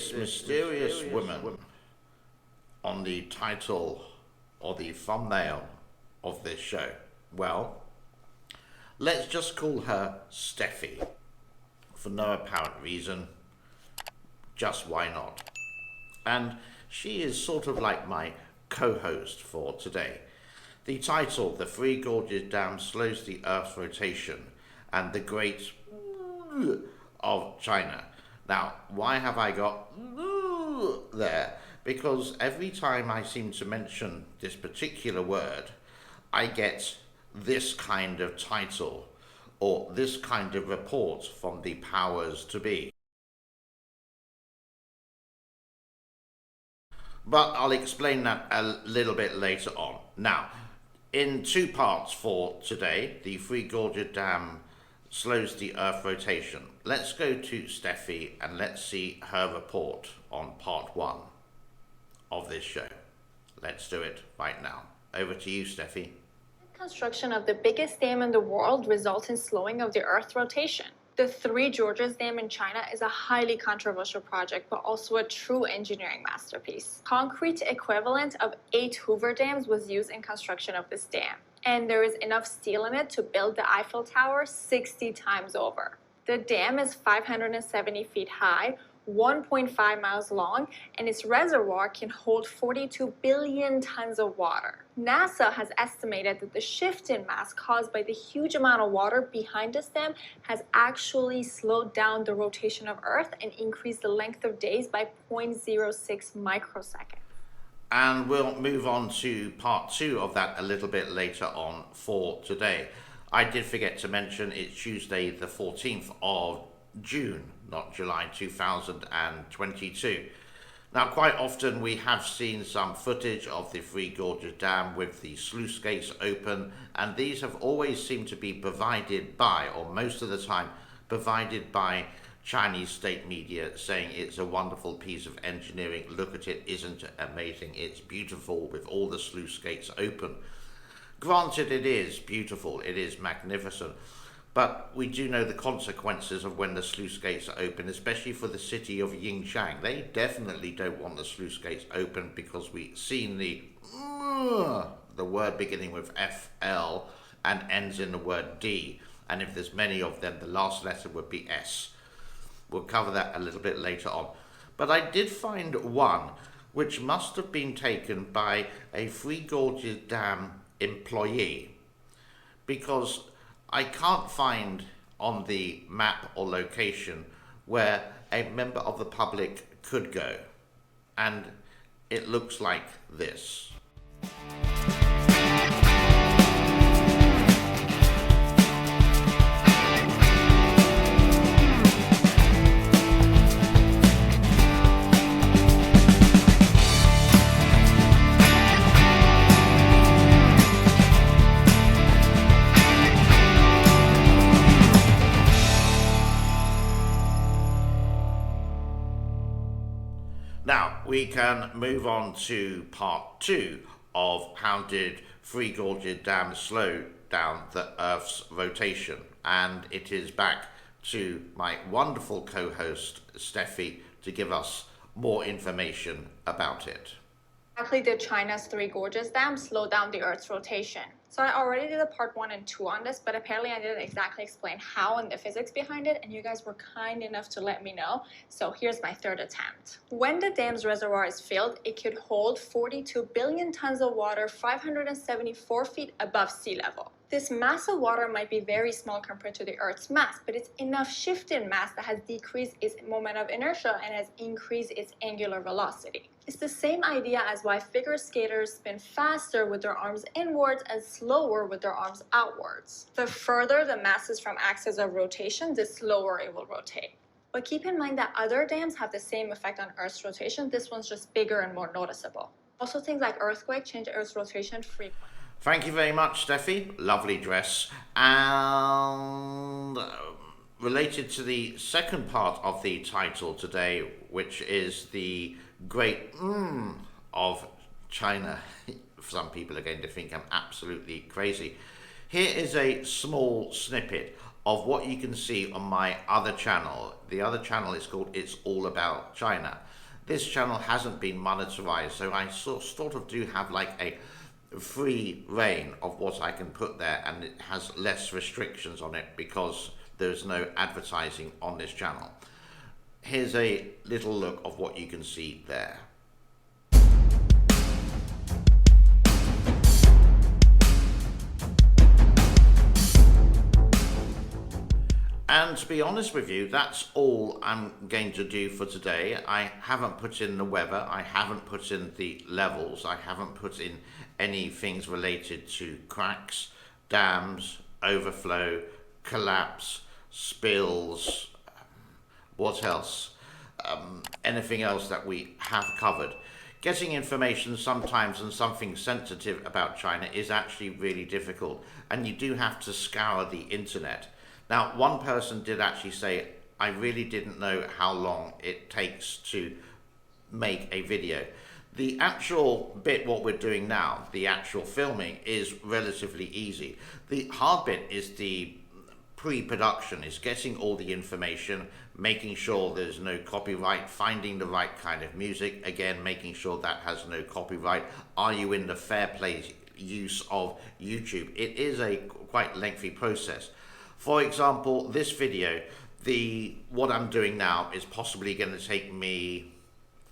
this mysterious woman on the title or the thumbnail of this show? Well, let's just call her Steffi, for no apparent reason, just why not? And she is sort of like my co-host for today. The title, The Three Gorges Dam Slows the Earth's Rotation and the Great of China. Now, why have I got there? Because every time I seem to mention this particular word, I get this kind of title or this kind of report from the powers to be. But I'll explain that a little bit later on. Now, in two parts for today, the Three Gorges Dam slows the Earth rotation. Let's go to Steffi and let's see her report on part one of this show. Let's do it right now. Over to you, Steffi. Construction of the biggest dam in the world results in slowing of the Earth's rotation. The Three Gorges Dam in China is a highly controversial project, but also a true engineering masterpiece. Concrete equivalent of 8 Hoover dams was used in construction of this dam, and there is enough steel in it to build the Eiffel Tower 60 times over. The dam is 570 feet high, 1.5 miles long, and its reservoir can hold 42 billion tons of water. NASA has estimated that the shift in mass caused by the huge amount of water behind this dam has actually slowed down the rotation of Earth and increased the length of days by 0.06 microseconds. And we'll move on to part two of that a little bit later on for today. I did forget to mention it's Tuesday the 14th of June, not July 2022. Now, quite often we have seen some footage of the Three Gorges Dam with the sluice gates open, and these have always seemed to be provided by, or most of the time, provided by Chinese state media, saying it's a wonderful piece of engineering. Look at it, isn't it amazing? It's beautiful with all the sluice gates open. Granted, it is beautiful, it is magnificent. But we do know the consequences of when the sluice gates are open, especially for the city of Yingchang. They definitely don't want the sluice gates open because we've seen the word beginning with FL and ends in the word D. And if there's many of them, the last letter would be S. We'll cover that a little bit later on. But I did find one which must have been taken by a Three Gorges Dam employee, because I can't find on the map or location where a member of the public could go, and it looks like this. Now, we can move on to part two of how did Three Gorges Dam slow down the Earth's rotation. And it is back to my wonderful co-host, Steffi, to give us more information about it. Exactly did China's Three Gorges Dam slow down the Earth's rotation? So I already did a part 1 and 2 on this, but apparently I didn't exactly explain how and the physics behind it, and you guys were kind enough to let me know. So here's my third attempt. When the dam's reservoir is filled, it could hold 42 billion tons of water 574 feet above sea level. This mass of water might be very small compared to the Earth's mass, but it's enough shift in mass that has decreased its moment of inertia and has increased its angular velocity. It's the same idea as why figure skaters spin faster with their arms inwards and slower with their arms outwards. The further the mass is from axis of rotation, the slower it will rotate. But keep in mind that other dams have the same effect on Earth's rotation. This one's just bigger and more noticeable. Also, things like earthquake change Earth's rotation frequently. Thank you very much, Steffi. Lovely dress. And related to the second part of the title today, which is the great of China. Some people are going to think I'm absolutely crazy. Here is a small snippet of what you can see on my other channel. The other channel is called It's All About China. This channel hasn't been monetized, so I sort of do have like a free reign of what I can put there, and it has less restrictions on it because there's no advertising on this channel. Here's a little look of what you can see there. And to be honest with you, that's all I'm going to do for today. I haven't put in the weather, I haven't put in the levels, I haven't put in any things related to cracks, dams, overflow, collapse, spills, what else? Anything else that we have covered. Getting information sometimes on something sensitive about China is actually really difficult, and you do have to scour the internet. Now, one person did actually say, I really didn't know how long it takes to make a video. The actual bit, what we're doing now, the actual filming, is relatively easy. The hard bit is the pre-production, is getting all the information, making sure there's no copyright, finding the right kind of music, again, making sure that has no copyright. Are you in the fair play use of YouTube? It is a quite lengthy process. For example, this video, what I'm doing now is possibly going to take me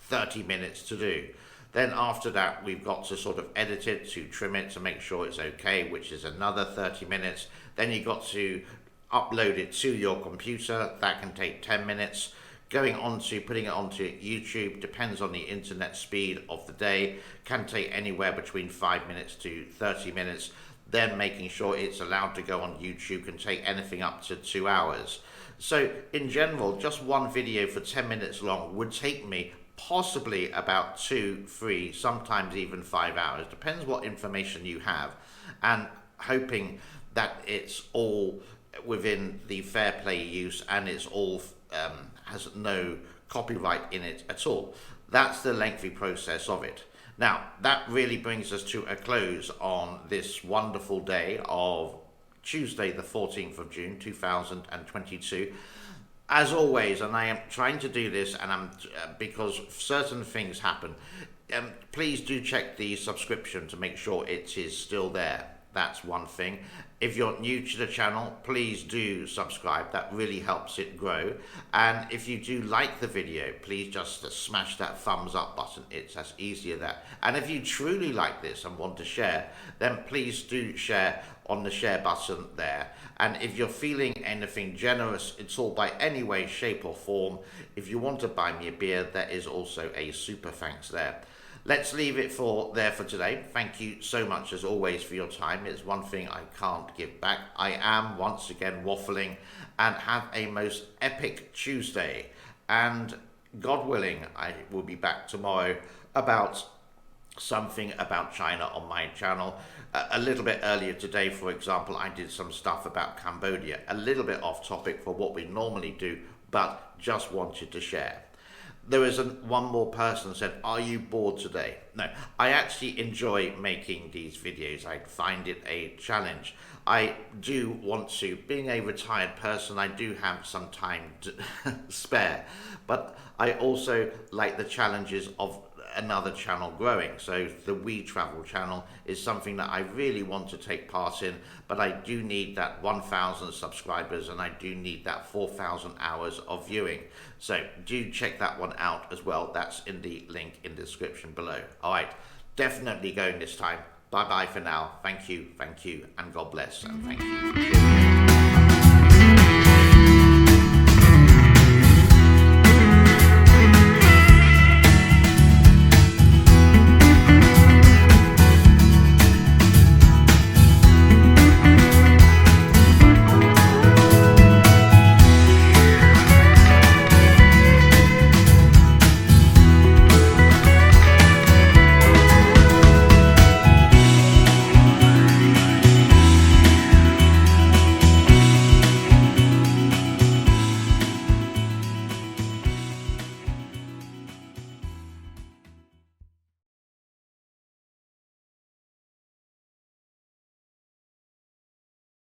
30 minutes to do. Then after that, we've got to sort of edit it, to trim it, to make sure it's okay, which is another 30 minutes. Then you've got to upload it to your computer. That can take 10 minutes. Putting it onto YouTube, depends on the internet speed of the day, can take anywhere between 5 minutes to 30 minutes. Then making sure it's allowed to go on YouTube can take anything up to 2 hours. So in general, just one video for 10 minutes long would take me possibly about 2, 3, sometimes even 5 hours. Depends what information you have, and hoping that it's all within the fair play use and it's all has no copyright in it at all. That's the lengthy process of it. Now, that really brings us to a close on this wonderful day of Tuesday, the 14th of June, 2022. As always, and I am trying to do this, and because certain things happen, please do check the subscription to make sure it is still there. That's one thing. If you're new to the channel, please do subscribe. That really helps it grow. And if you do like the video, please just smash that thumbs up button. It's as easy as that. And if you truly like this and want to share, then please do share on the share button there. And if you're feeling anything generous, it's all by any way, shape or form. If you want to buy me a beer, there is also a super thanks there. Let's leave it there for today. Thank you so much as always for your time. It's one thing I can't give back. I am once again waffling, and have a most epic Tuesday. And God willing, I will be back tomorrow about something about China on my channel. A little bit earlier today, for example, I did some stuff about Cambodia. A little bit off topic for what we normally do, but just wanted to share. There is one more person said, are you bored today? No, I actually enjoy making these videos. I find it a challenge. I do want to, being a retired person, I do have some time to spare, but I also like the challenges of another channel growing. So the We Travel channel is something that I really want to take part in, but I do need that 1,000 subscribers, and I do need that 4,000 hours of viewing. So do check that one out as well. That's in the link in the description below. All right, definitely going this time. Bye bye for now. Thank you, and God bless, and thank you.